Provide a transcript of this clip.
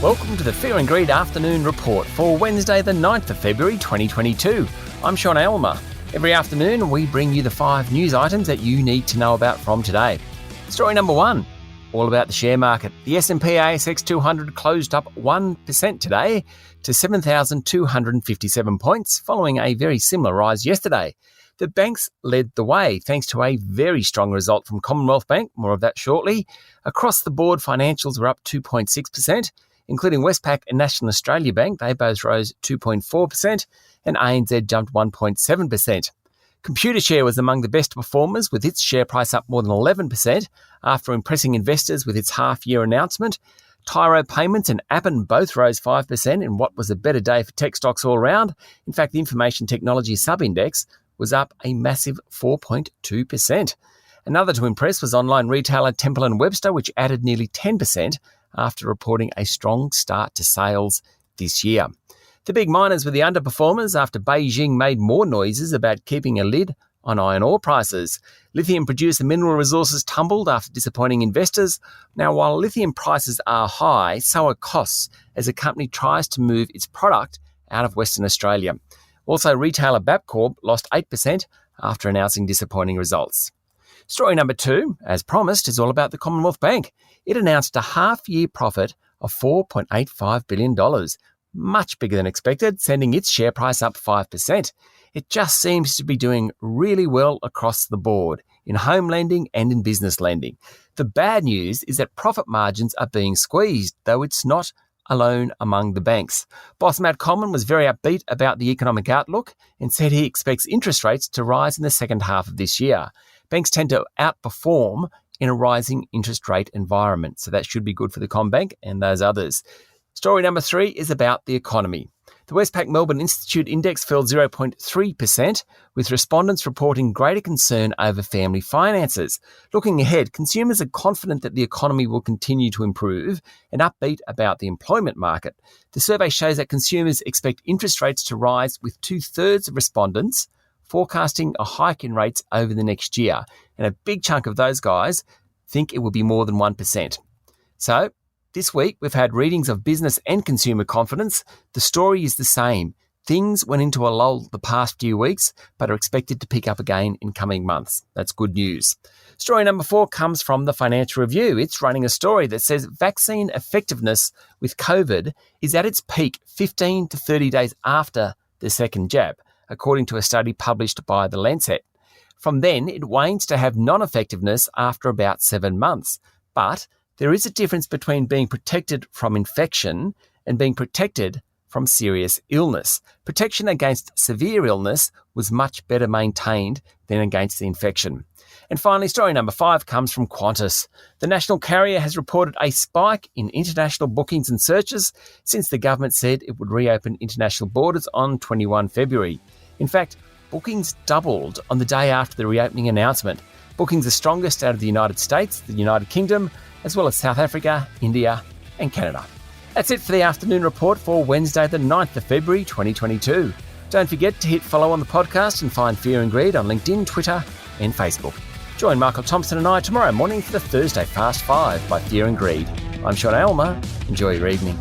Welcome to the Fear and Greed Afternoon Report for Wednesday the 9th of February 2022. I'm Sean Aylmer. Every afternoon we bring you the 5 news items that you need to know about from today. Story number 1, all about the share market. The S&P ASX 200 closed up 1% today to 7,257 points, following a very similar rise yesterday. The banks led the way thanks to a very strong result from Commonwealth Bank, more of that shortly. Across the board, financials were up 2.6%. Including Westpac and National Australia Bank, they both rose 2.4%, and ANZ jumped 1.7%. Computershare was among the best performers, with its share price up more than 11% after impressing investors with its half-year announcement. Tyro Payments and Appen both rose 5% in what was a better day for tech stocks all round. In fact, the information technology sub-index was up a massive 4.2%. Another to impress was online retailer Temple & Webster, which added nearly 10%, after reporting a strong start to sales this year. The big miners were the underperformers after Beijing made more noises about keeping a lid on iron ore prices. Lithium producer Mineral Resources tumbled after disappointing investors. Now, while lithium prices are high, so are costs as the company tries to move its product out of Western Australia. Also, retailer Bapcor lost 8% after announcing disappointing results. Story number 2, as promised, is all about the Commonwealth Bank. It announced a half-year profit of $4.85 billion, much bigger than expected, sending its share price up 5%. It just seems to be doing really well across the board, in home lending and in business lending. The bad news is that profit margins are being squeezed, though it's not alone among the banks. Boss Matt Comyn was very upbeat about the economic outlook and said he expects interest rates to rise in the second half of this year. Banks tend to outperform in a rising interest rate environment, so that should be good for the CommBank and those others. Story number 3 is about the economy. The Westpac Melbourne Institute Index fell 0.3%, with respondents reporting greater concern over family finances. Looking ahead, consumers are confident that the economy will continue to improve and upbeat about the employment market. The survey shows that consumers expect interest rates to rise, with 2/3 of respondents forecasting a hike in rates over the next year, and a big chunk of those guys think it will be more than 1%. So, this week we've had readings of business and consumer confidence. The story is the same. Things went into a lull the past few weeks, but are expected to pick up again in coming months. That's good news. Story number 4 comes from the Financial Review. It's running a story that says vaccine effectiveness with COVID is at its peak 15 to 30 days after the second jab, according to a study published by The Lancet. From then, it wanes to have non-effectiveness after about 7 months. But there is a difference between being protected from infection and being protected from serious illness. Protection against severe illness was much better maintained than against the infection. And finally, story number 5 comes from Qantas. The national carrier has reported a spike in international bookings and searches since the government said it would reopen international borders on 21 February. In fact, bookings doubled on the day after the reopening announcement. Bookings are strongest out of the United States, the United Kingdom, as well as South Africa, India and Canada. That's it for the afternoon report for Wednesday the 9th of February 2022. Don't forget to hit follow on the podcast and find Fear and Greed on LinkedIn, Twitter and Facebook. Join Michael Thompson and I tomorrow morning for the Thursday Fast 5 by Fear and Greed. I'm Sean Aylmer. Enjoy your evening.